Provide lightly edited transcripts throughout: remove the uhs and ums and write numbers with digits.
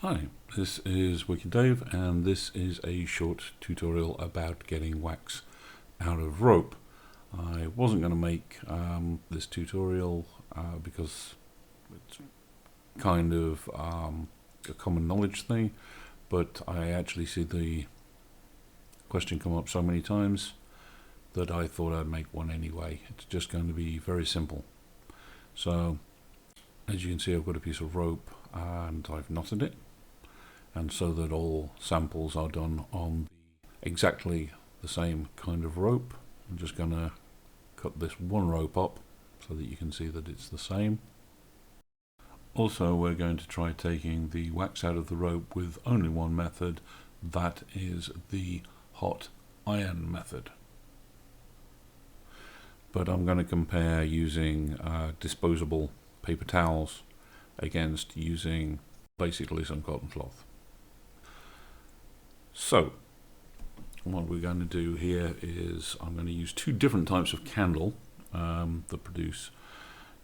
Hi, this is Wicked Dave, and this is a short tutorial about getting wax out of rope. I wasn't going to make this tutorial because it's kind of a common knowledge thing, but I actually see the question come up so many times that I thought I'd make one anyway. It's just going to be very simple. So, as you can see, I've got a piece of rope and I've knotted it. And so that all samples are done on exactly the same kind of rope. I'm just going to cut this one rope up so that you can see that it's the same. Also, we're going to try taking the wax out of the rope with only one method, that is the hot iron method. But I'm going to compare using disposable paper towels against using basically some cotton cloth. So, what we're going to do here is I'm going to use two different types of candle that produce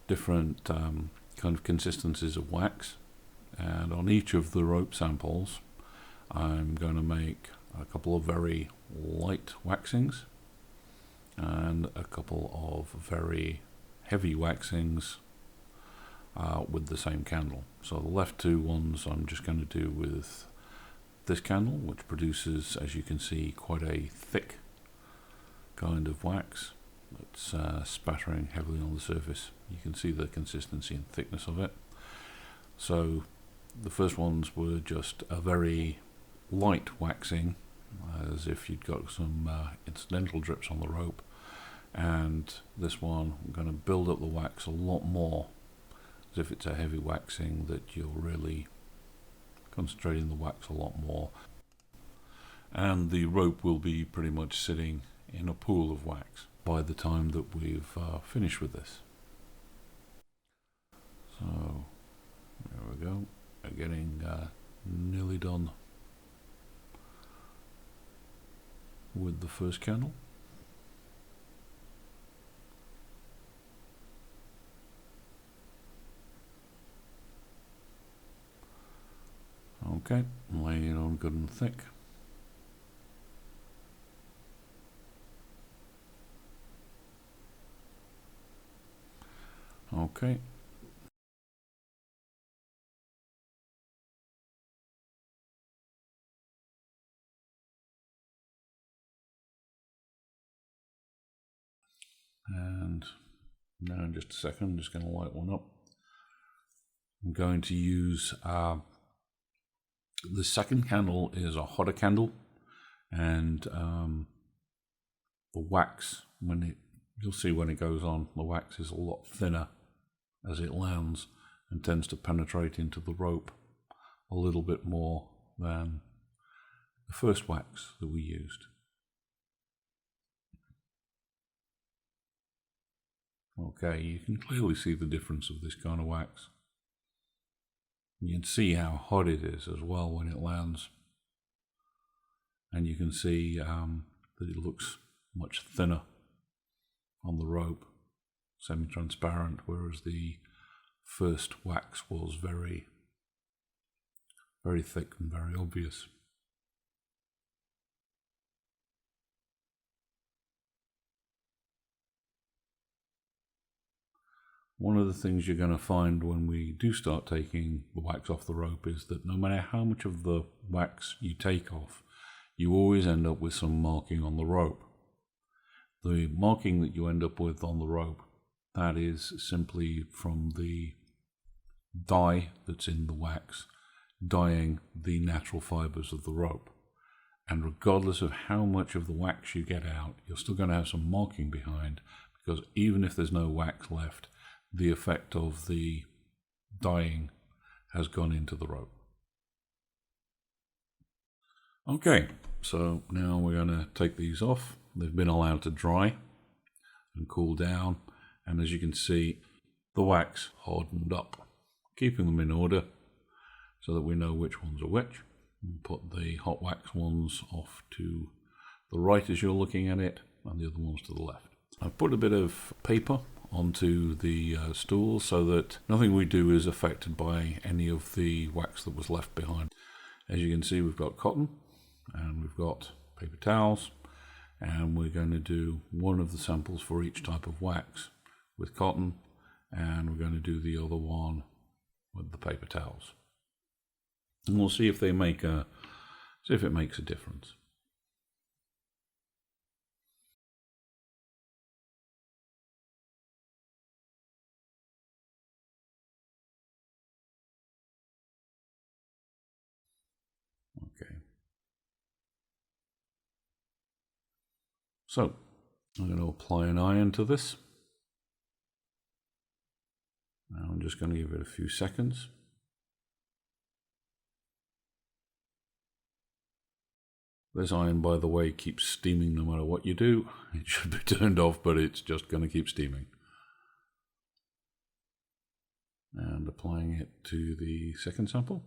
different kind of consistencies of wax, and on each of the rope samples I'm going to make a couple of very light waxings and a couple of very heavy waxings with the same candle. So the left two ones I'm just going to do with this candle, which produces, as you can see, quite a thick kind of wax. It's spattering heavily on the surface. You can see the consistency and thickness of it. So the first ones were just a very light waxing, as if you'd got some incidental drips on the rope, and this one I'm going to build up the wax a lot more, as if it's a heavy waxing that you're really concentrating the wax a lot more, and the rope will be pretty much sitting in a pool of wax by the time that we've finished with this. So there we go, we're getting nearly done with the first candle. Okay, laying it on good and thick. Okay. And now in just a second, I'm just going to light one up. I'm going to use the second candle is a hotter candle, and the wax, you'll see when it goes on, the wax is a lot thinner as it lands and tends to penetrate into the rope a little bit more than the first wax that we used. Okay, you can clearly see the difference of this kind of wax. You can see how hot it is as well when it lands, and you can see that it looks much thinner on the rope, semi-transparent, whereas the first wax was very, very thick and very obvious. One of the things you're going to find when we do start taking the wax off the rope is that no matter how much of the wax you take off, you always end up with some marking on the rope. The marking that you end up with on the rope, that is simply from the dye that's in the wax dyeing the natural fibers of the rope. And regardless of how much of the wax you get out, you're still going to have some marking behind, because even if there's no wax left, the effect of the dyeing has gone into the rope. Okay, so now we're going to take these off. They've been allowed to dry and cool down, and as you can see, the wax hardened up, keeping them in order so that we know which ones are which. We'll put the hot wax ones off to the right as you're looking at it, and the other ones to the left. I've put a bit of paper onto the stool so that nothing we do is affected by any of the wax that was left behind. As you can see, we've got cotton and we've got paper towels, and we're going to do one of the samples for each type of wax with cotton, and we're going to do the other one with the paper towels, and we'll see if they make see if it makes a difference. Okay. So I'm going to apply an iron to this. Now I'm just going to give it a few seconds. This iron, by the way, keeps steaming no matter what you do. It should be turned off, but it's just going to keep steaming. And applying it to the second sample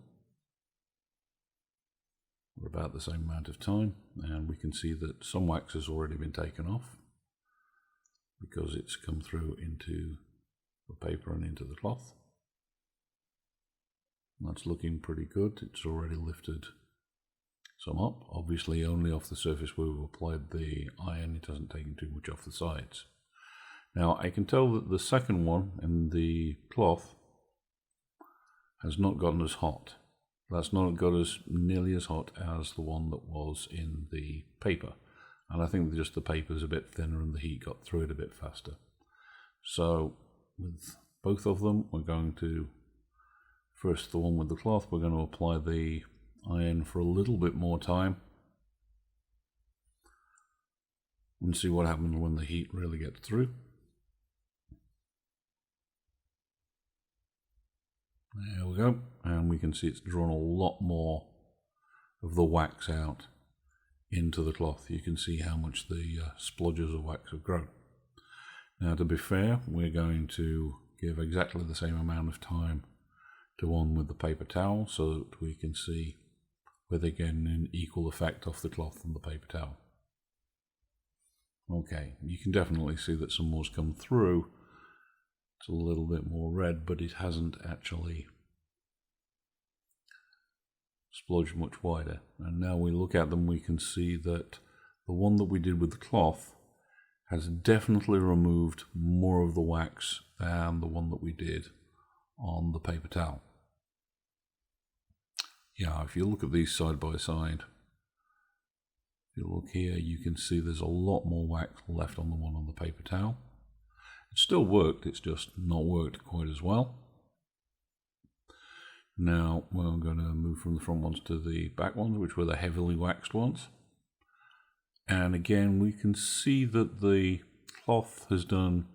for about the same amount of time, and we can see that some wax has already been taken off because it's come through into the paper and into the cloth. That's looking pretty good. It's already lifted some up, obviously only off the surface where we've applied the iron. It hasn't taken too much off the sides. Now I can tell that the second one in the cloth has not gotten as hot. That's not got as nearly as hot as the one that was in the paper, and I think just the paper is a bit thinner and the heat got through it a bit faster. So with both of them, we're going to, first the one with the cloth, we're going to apply the iron for a little bit more time and see what happens when the heat really gets through. There we go, and we can see it's drawn a lot more of the wax out into the cloth. You can see how much the splodges of wax have grown. Now, to be fair, we're going to give exactly the same amount of time to one with the paper towel so that we can see whether they get an equal effect off the cloth and the paper towel. Okay, you can definitely see that some more's come through. It's a little bit more red, but it hasn't actually splodged much wider. And now we look at them, we can see that the one that we did with the cloth has definitely removed more of the wax than the one that we did on the paper towel. Yeah, if you look at these side by side, if you look here, you can see there's a lot more wax left on the one on the paper towel. It still worked, it's just not worked quite as well. Now we're going to move from the front ones to the back ones, which were the heavily waxed ones. And again, we can see that the cloth has done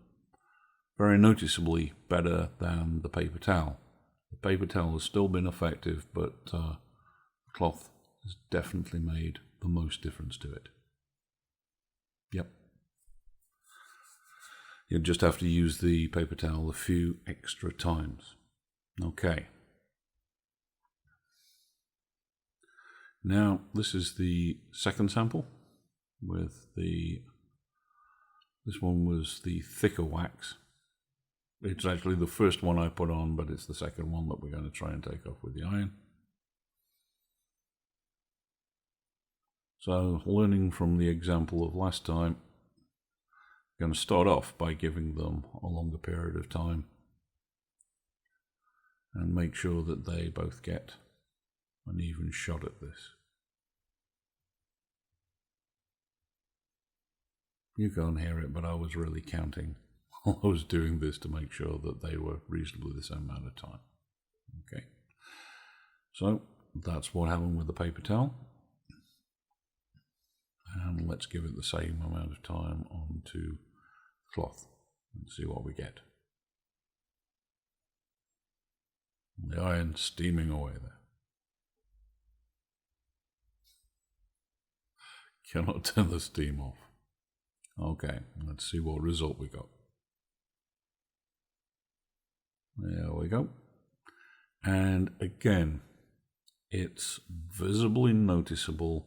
very noticeably better than the paper towel. The paper towel has still been effective, but the cloth has definitely made the most difference to it. Yep. You just have to use the paper towel a few extra times. Okay. Now, this is the second sample with this one was the thicker wax. It's actually the first one I put on, but it's the second one that we're going to try and take off with the iron. So, learning from the example of last time, I'm going to start off by giving them a longer period of time and make sure that they both get an even shot at this. You can't hear it, but I was really counting while I was doing this to make sure that they were reasonably the same amount of time. Okay, so that's what happened with the paper towel. And let's give it the same amount of time onto cloth and see what we get. The iron steaming away there. Cannot turn the steam off. Okay, let's see what result we got. There we go. And again, it's visibly noticeable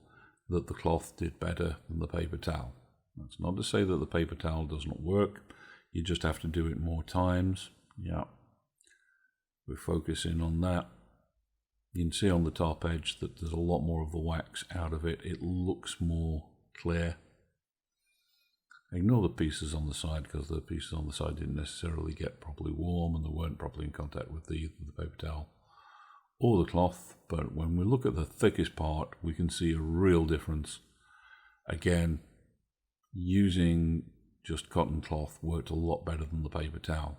that the cloth did better than the paper towel. That's not to say that the paper towel doesn't work. You just have to do it more times. Yeah, we're focusing on that. You can see on the top edge that there's a lot more of the wax out of it. It looks more clear. Ignore the pieces on the side, because the pieces on the side didn't necessarily get properly warm and they weren't properly in contact with the paper towel or the cloth. But when we look at the thickest part, we can see a real difference. Again, using just cotton cloth worked a lot better than the paper towel.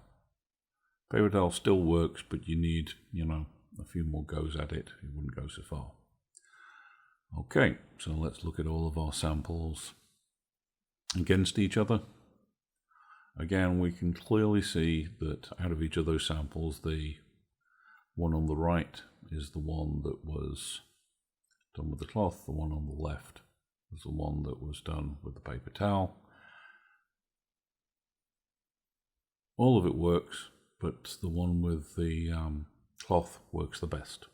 Paper towel still works, but you need, a few more goes at it. It wouldn't go so far. Okay, so let's look at all of our samples against each other. Again, we can clearly see that out of each of those samples, the one on the right is the one that was done with the cloth. The one on the left is the one that was done with the paper towel. All of it works, but the one with the cloth works the best.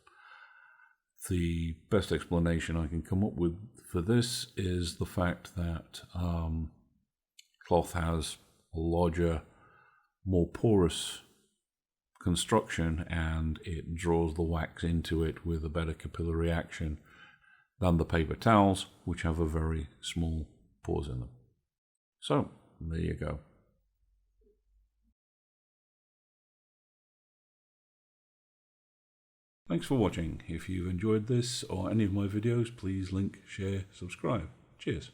The best explanation I can come up with for this is the fact that cloth has a larger, more porous construction, and it draws the wax into it with a better capillary action than the paper towels, which have a very small pores in them. So there you go. Thanks for watching. If you've enjoyed this or any of my videos, please like, share, subscribe. Cheers.